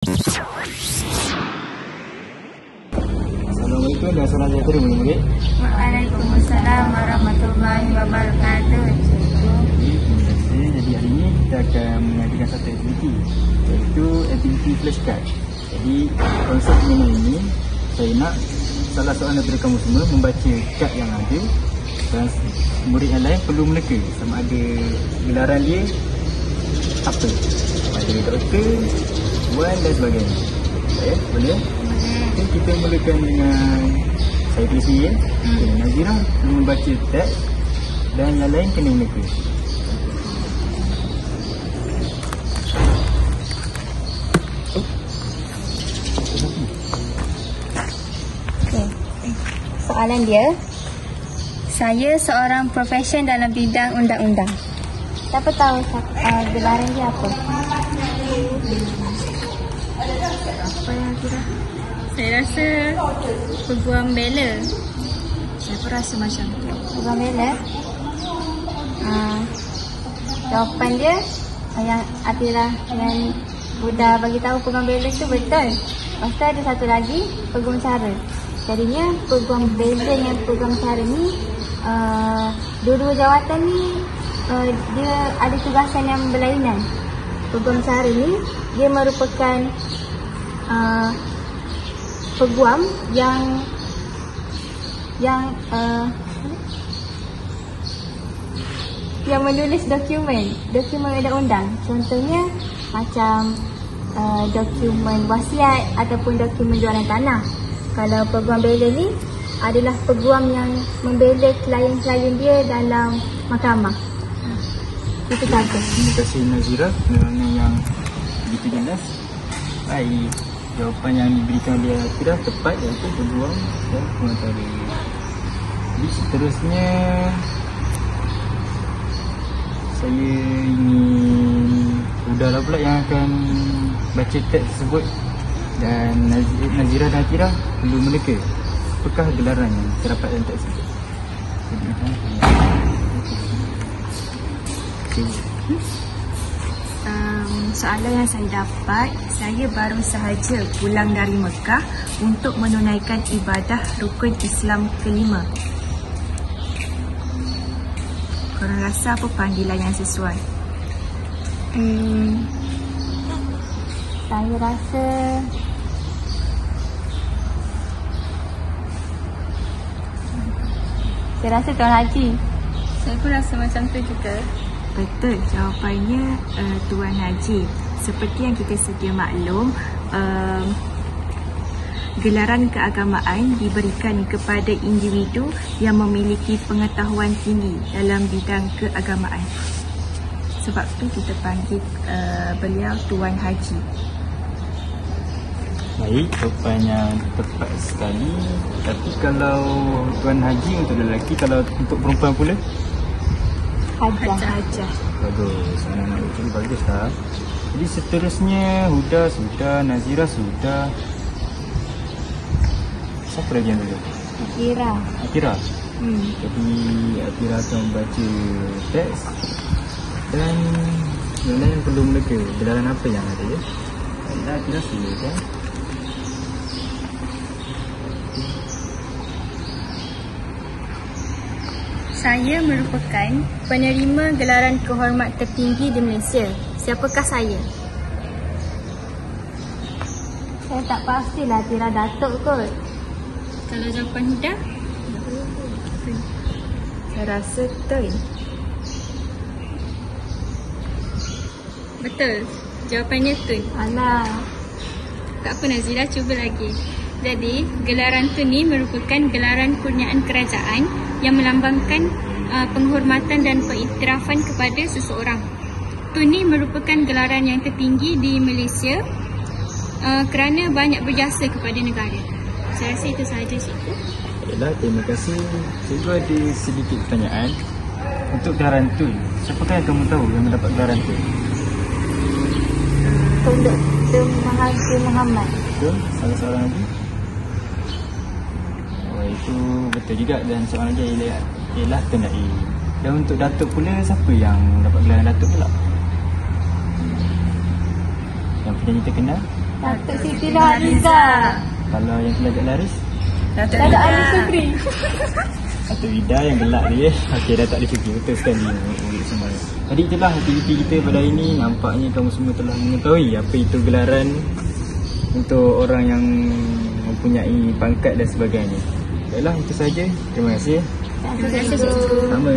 Assalamualaikum dan salam sejahtera murid-murid. Waalaikumsalam warahmatullahi wabarakatuh. Terima kasih. Jadi hari ini kita akan mengadakan satu aktiviti, iaitu aktiviti flashcard. Jadi konsep permainan ini, saya nak salah seorang daripada kamu semua membaca kad yang ada dan murid yang lain perlu meneka sama ada gelaran dia apa. Ada doktor, wan dan sebagainya. Boleh? Boleh. Okay, kita mulakan dengan saya tulis sendiri ya. Nazira perlu membaca teks dan yang lain kena meneka. Okay. Soalan dia, saya seorang profesion dalam bidang undang-undang. Siapa tahu gelaran dia apa? Apa yang kira? Saya rasa peguam bela. Saya pun rasa macam tu. Peguam bela. Jawapan dia yang Atira yang Buddha bagi tahu peguam bela tu betul. Lepas tu ada satu lagi, peguam cara. Jadinya peguam bela dengan peguam cara ni dua-dua jawatan ni dia ada tugasan yang berlainan. Peguam cara ni dia merupakan peguam yang menulis dokumen undang-undang. Contohnya macam dokumen wasiat ataupun dokumen jualan tanah. Kalau peguam bela ni adalah peguam yang membela klien-klien dia dalam mahkamah. Itu saja. Terima kasih Nazira kerana yang begitu jelas. Baik, jawapan yang diberikan oleh Atira tepat, iaitu peguam dan pengacara. Jadi seterusnya saya ingin Udahlah pula yang akan baca teks tersebut dan Nazira dan Atira perlu meneka apakah gelaran yang terdapat dalam teks tersebut. Soalan yang saya dapat, saya baru sahaja pulang dari Mekah untuk menunaikan ibadah rukun Islam kelima. Korang rasa apa panggilan yang sesuai? Saya rasa Tuan Haji. Saya pun rasa macam tu juga. Betul, jawapannya Tuan Haji. Seperti yang kita sedia maklum, gelaran keagamaan diberikan kepada individu yang memiliki pengetahuan tinggi dalam bidang keagamaan. Sebab tu kita panggil beliau Tuan Haji. Baik, jawapan yang tepat sekali. Tapi kalau Tuan Haji untuk lelaki, kalau untuk perempuan pula? Hajah. Bagus, anak-anak itu bagus tak? Jadi seterusnya Huda sudah, Nazira sudah. Siapa lagi yang dulu? Atira. Jadi Atira akan membaca teks dan yang lain perlu meneka gelaran apa yang ada ya. Atira silakan. Saya merupakan penerima gelaran kehormat tertinggi di Malaysia. Siapakah saya? Saya tak pastilah Atira Datuk kot. Kalau jawapan Huda? Saya rasa Tun. Betul. Jawapannya Tun. Alah. Tak apa Nazira, cuba lagi. Jadi, gelaran Tun ni merupakan gelaran kurniaan kerajaan yang melambangkan penghormatan dan pengiktirafan kepada seseorang. Tun ni merupakan gelaran yang tertinggi di Malaysia kerana banyak berjasa kepada negara. Saya rasa itu sahaja cikgu. Baiklah, terima kasih. Cikgu ada sedikit pertanyaan. Untuk gelaran Tun, siapakah yang kamu tahu yang mendapat gelaran Tun? Tun Dr. Mahathir Mohamad. Betul? Salah seorang lagi? Oh, itu betul juga. Dan seorang lagi ialah Tun Dai. Dan untuk Datuk pula, siapa yang dapat gelaran Datuk pula? Yang penyanyi terkenal? Datuk Siti Nurhaliza. Kalau yang pelajar laris, Datuk Ali Sukri. Datuk Ida yang gelak dia. Okey, dah tak boleh fikir. Betul sekali murid semua. Jadi itulah aktiviti kita pada hari ini. Nampaknya kamu semua telah mengetahui apa itu gelaran untuk orang yang mempunyai pangkat dan sebagainya. Baiklah, itu saja. Terima kasih. Terima kasih. Sama.